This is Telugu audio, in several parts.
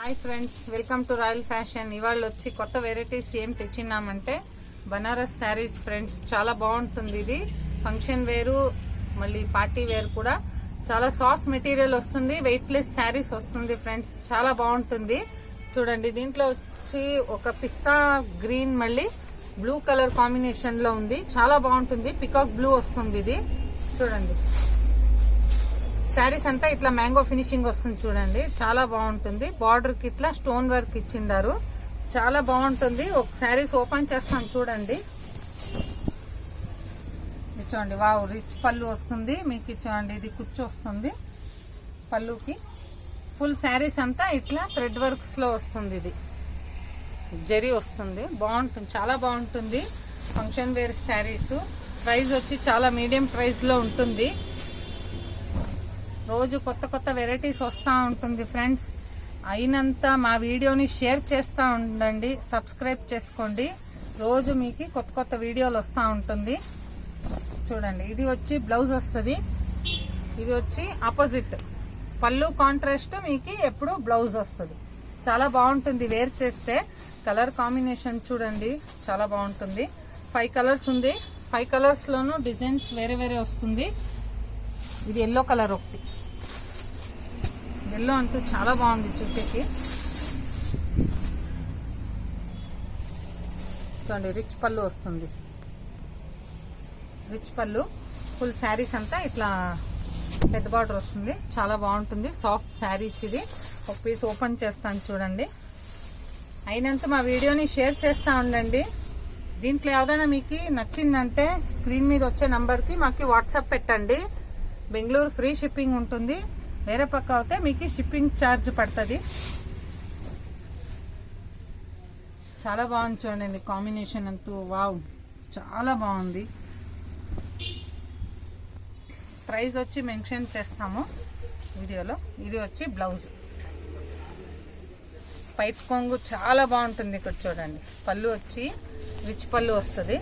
Hi friends, welcome to royal fashion. ఇవాళ వచ్చి కొత్త వెరైటీస్ ఏం తెచ్చినామంటే బనారస్ శారీస్ ఫ్రెండ్స్. చాలా బాగుంటుంది ఇది. ఫంక్షన్ వేరు, మళ్ళీ పార్టీ వేర్ కూడా. చాలా సాఫ్ట్ మెటీరియల్ వస్తుంది, వెయిట్లెస్ శారీస్ వస్తుంది ఫ్రెండ్స్. చాలా బాగుంటుంది. చూడండి, దీంట్లో వచ్చి ఒక పిస్తా గ్రీన్ మళ్ళీ బ్లూ కలర్ కాంబినేషన్ లో ఉంది. చాలా బాగుంటుంది. పికాక్ బ్లూ వస్తుంది ఇది. చూడండి, శారీస్ అంతా ఇట్లా మ్యాంగో ఫినిషింగ్ వస్తుంది. చూడండి, చాలా బాగుంటుంది. బార్డర్ కి ఇట్లా స్టోన్ వర్క్ ఇచ్చిండారు. చాలా బాగుంటుంది. ఒక శారీస్ ఓపెన్ చేస్తాను చూడండి. చూడండి, వావ్, రిచ్ పళ్ళు వస్తుంది మీకు. చూడండి, ఇది కుచ్చు వస్తుంది పళ్ళుకి. ఫుల్ శారీస్ అంతా ఇట్లా థ్రెడ్ వర్క్స్ లో వస్తుంది. ఇది జరీ వస్తుంది. బాగుంటుంది, చాలా బాగుంటుంది. Function wear saris. ప్రైస్ వచ్చి చాలా మీడియం ప్రైస్ లో ఉంటుంది. రోజు కొత్త కొత్త వెరైటీస్ వస్తూ ఉంటుంది ఫ్రెండ్స్. అయినంత మా వీడియోని షేర్ చేస్తూ ఉండండి, సబ్స్క్రైబ్ చేసుకోండి. రోజు మీకు కొత్త కొత్త వీడియోలు వస్తూ ఉంటుంది. చూడండి, ఇది వచ్చి బ్లౌజ్ వస్తుంది. ఇది వచ్చి ఆపోజిట్ పళ్ళు కాంట్రాస్ట్, మీకు ఎప్పుడు బ్లౌజ్ వస్తుంది. చాలా బాగుంటుంది వేర్ చేస్తే. కలర్ కాంబినేషన్ చూడండి, చాలా బాగుంటుంది. 5 కలర్స్ ఉంది. 5 కలర్స్లోనూ డిజైన్స్ వేరే వేరే వస్తుంది. ఇది ఎల్లో కలర్ ఒకటి. ఎల్లో అంటూ చాలా బాగుంది చూసేకి. చూడండి, రిచ్ పళ్ళు వస్తుంది. రిచ్ పళ్ళు. ఫుల్ శారీస్ అంతా ఇట్లా పెద్ద బార్డర్ వస్తుంది. చాలా బాగుంటుంది. సాఫ్ట్ శారీస్. ఇది ఒక పీస్ ఓపెన్ చేస్తాను చూడండి. అయినంత మా వీడియోని షేర్ చేస్తూ ఉండండి. దీంట్లో ఏదైనా మీకు నచ్చిందంటే స్క్రీన్ మీద వచ్చే నంబర్కి మాకు వాట్సాప్ పెట్టండి. బెంగళూరు ఫ్రీ షిప్పింగ్ ఉంటుంది. వేరే పక్క అయితే మీకు షిప్పింగ్ ఛార్జ్ పడుతుంది. చాలా బాగుంది చూడండి కాంబినేషన్ అంతా. వావ్, చాలా బాగుంది. ప్రైస్ వచ్చి మెన్షన్ చేస్తాము వీడియోలో. ఇది వచ్చి బ్లౌజ్. పైప్ కొంగు చాలా బాగుంటుంది. ఇక్కడ చూడండి, పళ్ళు వచ్చి రిచ్ పళ్ళు వస్తుంది.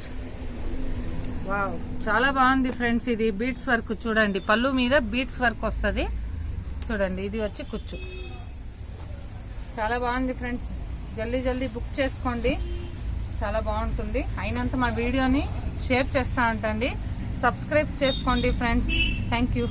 వావ్, చాలా బాగుంది ఫ్రెండ్స్. ఇది బీడ్స్ వర్క్ చూడండి, పళ్ళు మీద బీడ్స్ వర్క్ వస్తుంది. చూడండి, ఇది వచ్చి కుచ్చు. చాలా బాగుంది ఫ్రెండ్స్. జల్దీ జల్దీ బుక్ చేసుకోండి. చాలా బాగుంటుంది. అయినంత మా వీడియోని షేర్ చేస్తూ ఉంటండి. సబ్స్క్రైబ్ చేసుకోండి ఫ్రెండ్స్. Thank you.